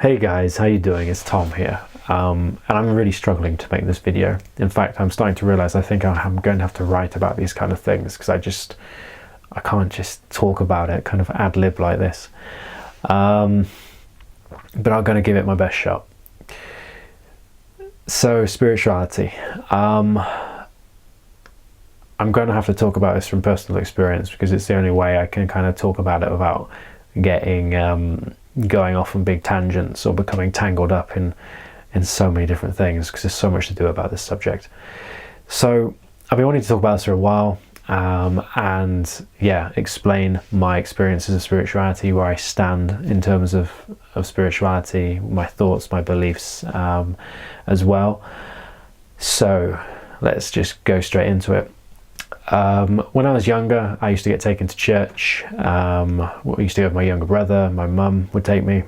Hey guys, how you doing? It's Tom here, and I'm really struggling to make this video. In fact, I'm starting to realize I think I'm going to have to write about these kind of things because I can't just talk about it kind of ad lib like this. But I'm going to give it my best shot. So spirituality. I'm going to have to talk about this from personal experience because it's the only way I can kind of talk about it without getting going off on big tangents or becoming tangled up in so many different things, because there's so much to do about this subject. So I've been wanting to talk about this for a while, and yeah, explain my experiences of spirituality, where I stand in terms of spirituality, my thoughts, my beliefs, as well. So let's just go straight into it. When I was younger, I used to get taken to church. I used to go with my younger brother. My mum would take me.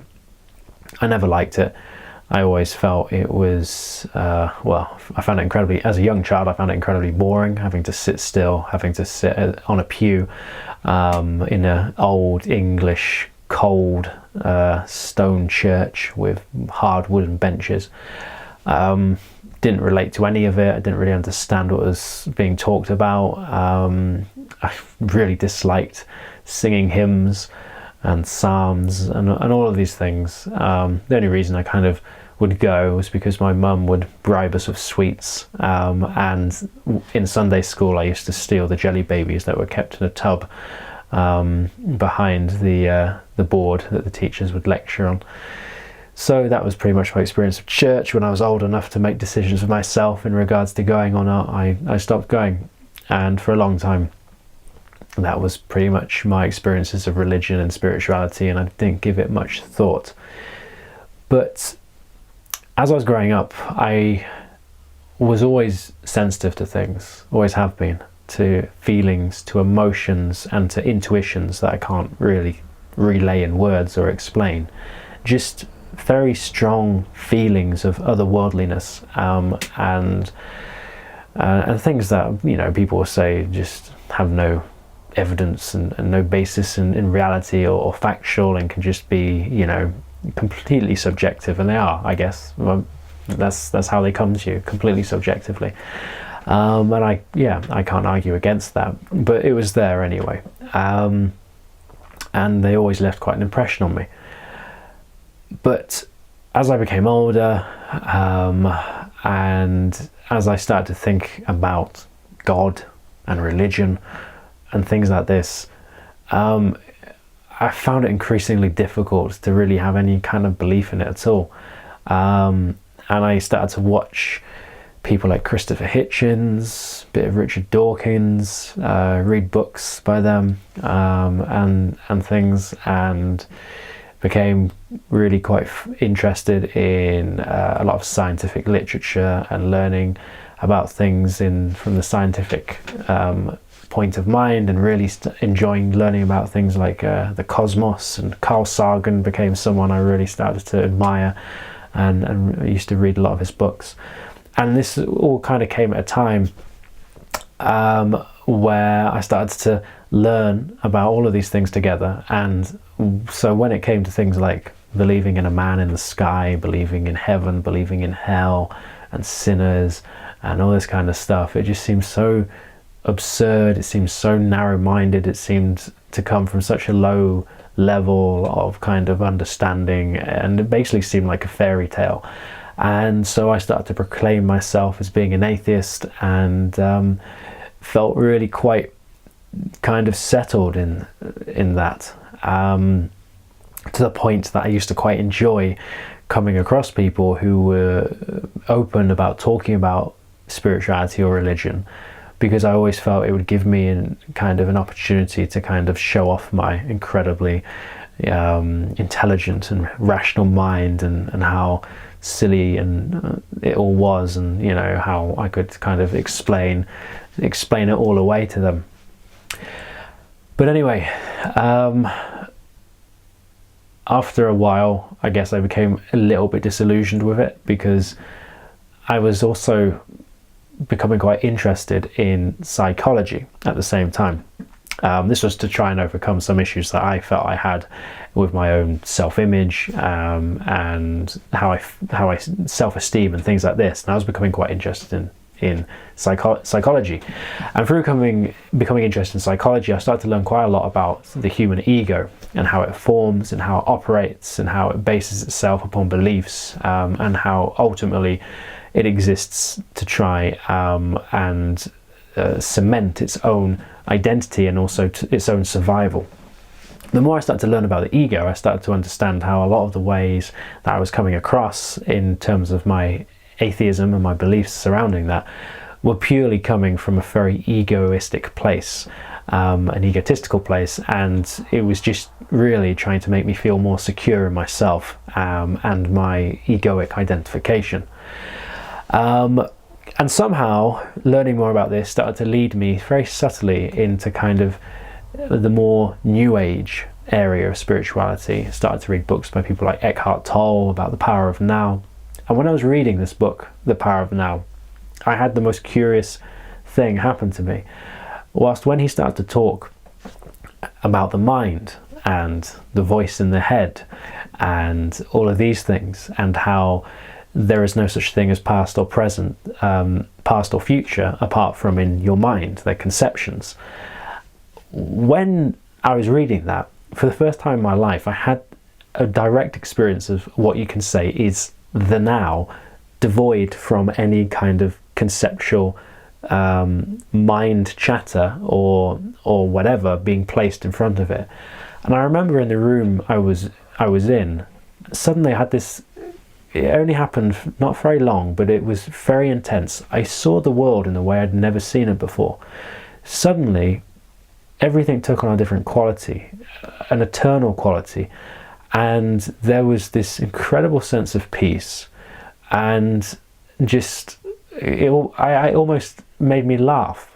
I never liked it. I always felt it was, I found it incredibly, as a young child, I found it incredibly boring, having to sit still, having to sit on a pew in an old English, cold stone church with hard wooden benches. Didn't relate to any of it. I didn't really understand what was being talked about. I really disliked singing hymns and psalms and all of these things. The only reason I kind of would go was because my mum would bribe us with sweets, and in Sunday school I used to steal the jelly babies that were kept in a tub behind the board that the teachers would lecture on. So that was pretty much my experience of church. When I was old enough to make decisions for myself in regards to going or not, I stopped going. And for a long time, that was pretty much my experiences of religion and spirituality, and I didn't give it much thought. But as I was growing up, I was always sensitive to things, always have been, to feelings, to emotions, and to intuitions that I can't really relay in words or explain. Just very strong feelings of otherworldliness, and things that, you know, people will say just have no evidence and no basis in reality or factual, and can just be, you know, completely subjective, and they are, I guess. Well, that's how they come to you, completely subjectively. And I can't argue against that, but it was there anyway, and they always left quite an impression on me. But as I became older, and as I started to think about God and religion and things like this, I found it increasingly difficult to really have any kind of belief in it at all. And I started to watch people like Christopher Hitchens, a bit of Richard Dawkins, read books by them, and things, and became really quite interested in a lot of scientific literature and learning about things from the scientific point of mind, and really enjoying learning about things like the cosmos. And Carl Sagan became someone I really started to admire, and I used to read a lot of his books. And this all kind of came at a time where I started to learn about all of these things together. And so when it came to things like believing in a man in the sky, believing in heaven, believing in hell and sinners and all this kind of stuff, it just seemed so absurd. It seemed so narrow-minded. It seemed to come from such a low level of kind of understanding, and it basically seemed like a fairy tale. And so I started to proclaim myself as being an atheist, and felt really quite kind of settled in that, to the point that I used to quite enjoy coming across people who were open about talking about spirituality or religion, because I always felt it would give me kind of an opportunity to kind of show off my incredibly intelligent and rational mind, and how silly and it all was, and, you know, how I could kind of explain it all away to them. But anyway, after a while, I guess I became a little bit disillusioned with it, because I was also becoming quite interested in psychology at the same time. This was to try and overcome some issues that I felt I had with my own self-image, and how I self-esteem and things like this. And I was becoming quite interested in psychology, and through becoming interested in psychology, I started to learn quite a lot about the human ego and how it forms and how it operates and how it bases itself upon beliefs, and how ultimately it exists to try and cement its own identity and also its own survival. The more I started to learn about the ego, I started to understand how a lot of the ways that I was coming across in terms of my atheism and my beliefs surrounding that were purely coming from a very egoistic place, an egotistical place, and it was just really trying to make me feel more secure in myself, and my egoic identification. And somehow learning more about this started to lead me very subtly into kind of the more new age area of spirituality. I started to read books by people like Eckhart Tolle about the power of now. And when I was reading this book, The Power of Now, I had the most curious thing happen to me. Whilst when he started to talk about the mind and the voice in the head and all of these things, and how there is no such thing as past or present, past or future, apart from in your mind, their conceptions. When I was reading that, for the first time in my life, I had a direct experience of what you can say is the now, devoid from any kind of conceptual mind chatter or whatever being placed in front of it. And I remember in the room I was in, suddenly I had this. It only happened not very long, but it was very intense. I saw the world in a way I'd never seen it before. Suddenly, everything took on a different quality, an eternal quality, and there was this incredible sense of peace, and just it almost made me laugh.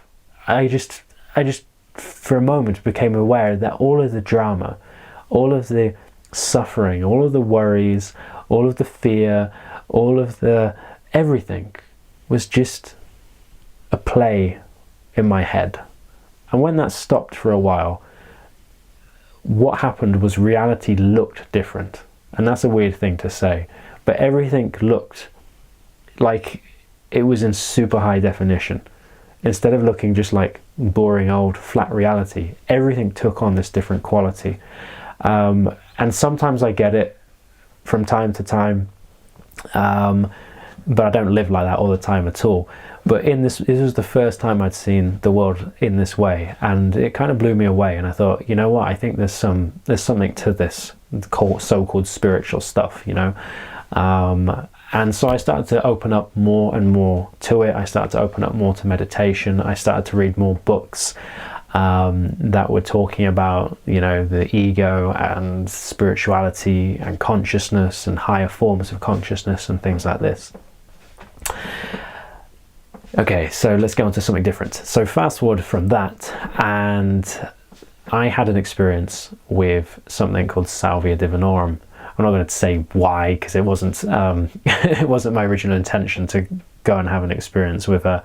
I just for a moment became aware that all of the drama, all of the suffering, all of the worries, all of the fear, all of the everything was just a play in my head. And when that stopped for a while, what happened was reality looked different. And that's a weird thing to say, but everything looked like it was in super high definition. Instead of looking just like boring old flat reality, everything took on this different quality. And sometimes I get it from time to time, but I don't live like that all the time at all. But this was the first time I'd seen the world in this way, and it kind of blew me away. And I thought, you know what, I think there's something to this so-called spiritual stuff, you know. And so I started to open up more and more to it. I started to open up more to meditation. I started to read more books that were talking about, you know, the ego and spirituality and consciousness and higher forms of consciousness and things like this. Okay, so let's go on to something different. So fast forward from that, and I had an experience with something called Salvia Divinorum. I'm not going to say why, because it wasn't it wasn't my original intention to go and have an experience with a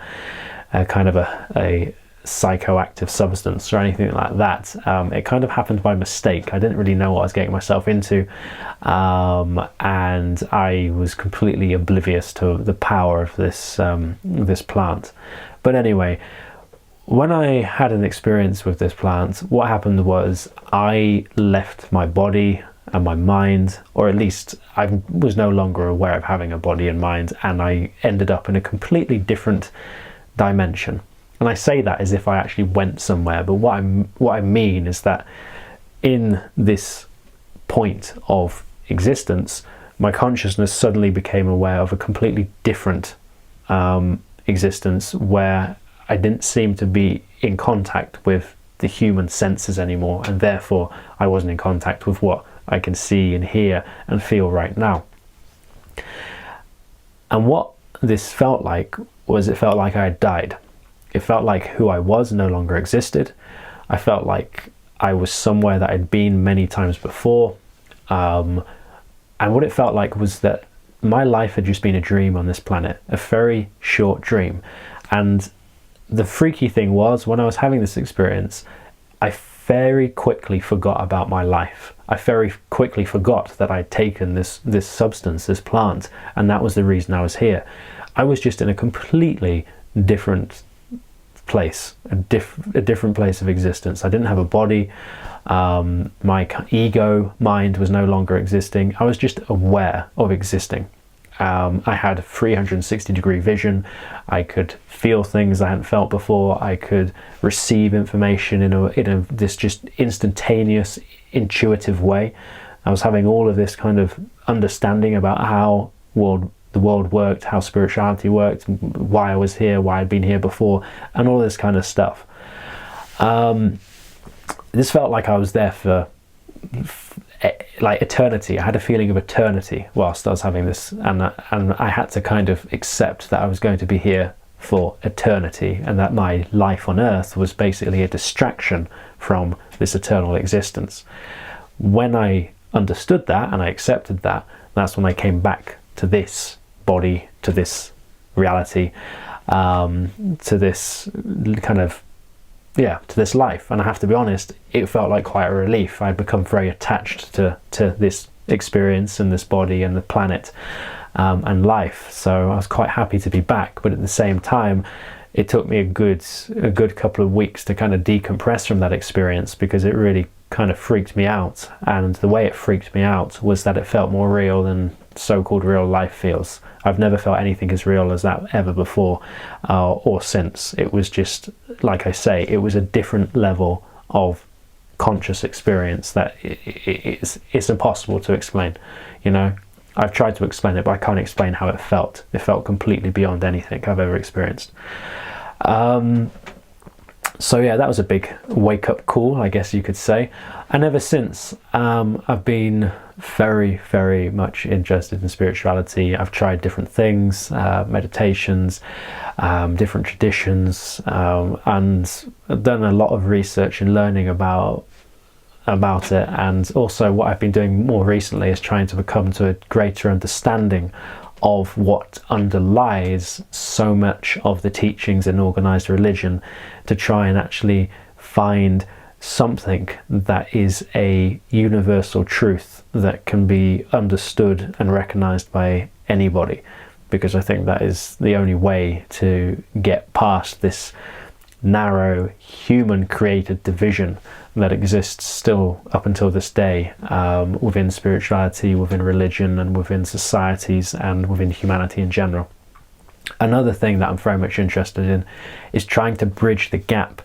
kind of a psychoactive substance or anything like that. It kind of happened by mistake. I didn't really know what I was getting myself into, and I was completely oblivious to the power of this plant. But anyway, when I had an experience with this plant, what happened was I left my body and my mind, or at least I was no longer aware of having a body and mind, and I ended up in a completely different dimension. And I say that as if I actually went somewhere, but what I mean is that in this point of existence, my consciousness suddenly became aware of a completely different existence, where I didn't seem to be in contact with the human senses anymore, and therefore I wasn't in contact with what I can see and hear and feel right now. And what this felt like was, it felt like I had died. It felt like who I was no longer existed. I felt like I was somewhere that I'd been many times before. And what it felt like was that my life had just been a dream on this planet, a very short dream. And the freaky thing was, when I was having this experience, I very quickly forgot about my life. I very quickly forgot that I'd taken this substance, this plant, and that was the reason I was here. I was just in a completely different place, a different place of existence. I didn't have a body. My ego mind was no longer existing. I was just aware of existing. I had 360-degree vision. I could feel things I hadn't felt before. I could receive information in this just instantaneous, intuitive way. I was having all of this kind of understanding about how the world worked, how spirituality worked, why I was here, why I'd been here before, and all this kind of stuff. This felt like I was there for like eternity. I had a feeling of eternity whilst I was having this, and I had to kind of accept that I was going to be here for eternity, and that my life on earth was basically a distraction from this eternal existence. When I understood that and I accepted that, that's when I came back to this body, to this reality, to this kind of to this life. And I have to be honest, it felt like quite a relief. I'd become very attached to this experience and this body and the planet and life, so I was quite happy to be back. But at the same time, it took me a good couple of weeks to kind of decompress from that experience, because it really kind of freaked me out. And the way it freaked me out was that it felt more real than so-called real life feels. I've never felt anything as real as that ever before or since. It was just, like I say, it was a different level of conscious experience that it's impossible to explain. You know, I've tried to explain it, but I can't explain how it felt. It felt completely beyond anything I've ever experienced. So yeah, that was a big wake-up call, I guess you could say. And ever since, I've been very, very much interested in spirituality. I've tried different things, meditations, different traditions, and I've done a lot of research and learning about it. And also what I've been doing more recently is trying to come to a greater understanding of what underlies so much of the teachings in organized religion, to try and actually find something that is a universal truth that can be understood and recognized by anybody, because I think that is the only way to get past this narrow human created division that exists still up until this day, within spirituality, within religion, and within societies, and within humanity in general. Another thing that I'm very much interested in is trying to bridge the gap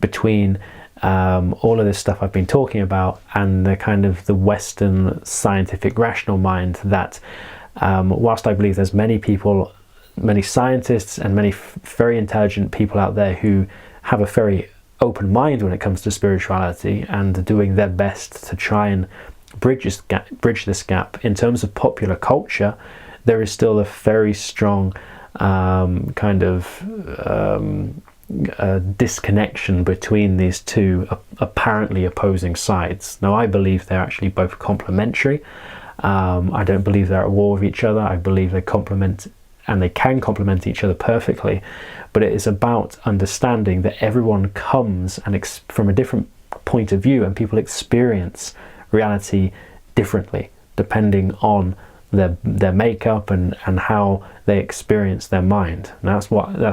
between all of this stuff I've been talking about and the kind of the Western scientific rational mind that, whilst I believe there's many people, many scientists and many very intelligent people out there who have a very open mind when it comes to spirituality and doing their best to try and bridge this gap, in terms of popular culture, there is still a very strong kind of disconnection between these two apparently opposing sides. Now, I believe they're actually both complementary. I don't believe they're at war with each other. I believe they complement, and they can complement each other perfectly. But it is about understanding that everyone comes from a different point of view, and people experience reality differently depending on their makeup and how they experience their mind. And that's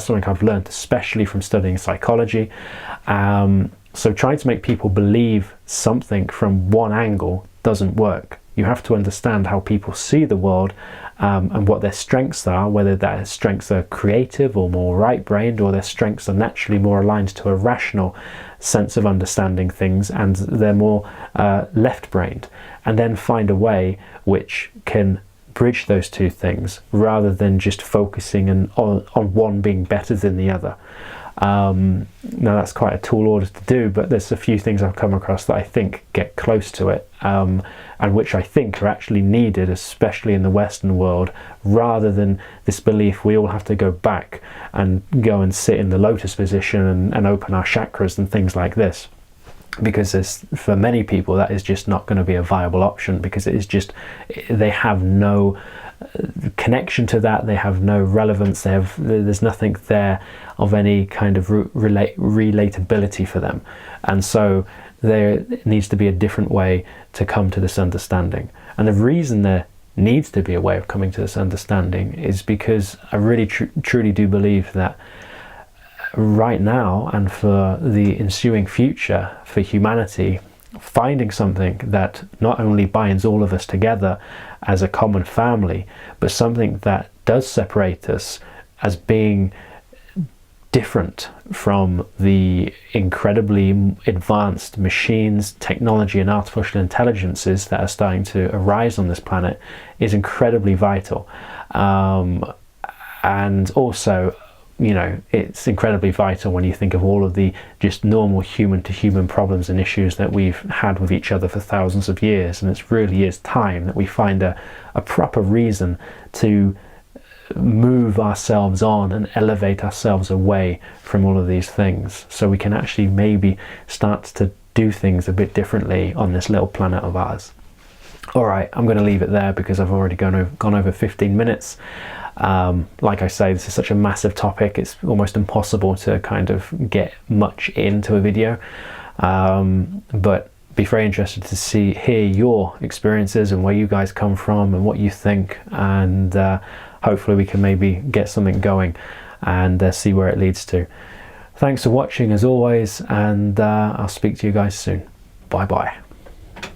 something I've learned, especially from studying psychology. So trying to make people believe something from one angle doesn't work. You have to understand how people see the world, and what their strengths are, whether their strengths are creative or more right-brained, or their strengths are naturally more aligned to a rational sense of understanding things, and they're more left-brained, and then find a way which can bridge those two things, rather than just focusing on one being better than the other. Now, that's quite a tall order to do, but there's a few things I've come across that I think get close to it, and which I think are actually needed, especially in the Western world, rather than this belief we all have to go back and go and sit in the lotus position and open our chakras and things like this. because for many people that is just not going to be a viable option, because it is just, they have no connection to that, they have no relevance, there's nothing there of any kind of relatability for them, and so there needs to be a different way to come to this understanding. And the reason there needs to be a way of coming to this understanding is because I really truly do believe that right now and for the ensuing future for humanity, finding something that not only binds all of us together as a common family, but something that does separate us as being different from the incredibly advanced machines, technology and artificial intelligences that are starting to arise on this planet, is incredibly vital. And also, you know, it's incredibly vital when you think of all of the just normal human to human problems and issues that we've had with each other for thousands of years, and it really is time that we find a proper reason to move ourselves on and elevate ourselves away from all of these things, so we can actually maybe start to do things a bit differently on this little planet of ours. Alright, I'm going to leave it there because I've already gone over 15 minutes. Like I say, this is such a massive topic, it's almost impossible to kind of get much into a video, but be very interested to hear your experiences and where you guys come from and what you think, and hopefully we can maybe get something going and see where it leads to. Thanks for watching as always, and I'll speak to you guys soon. Bye bye.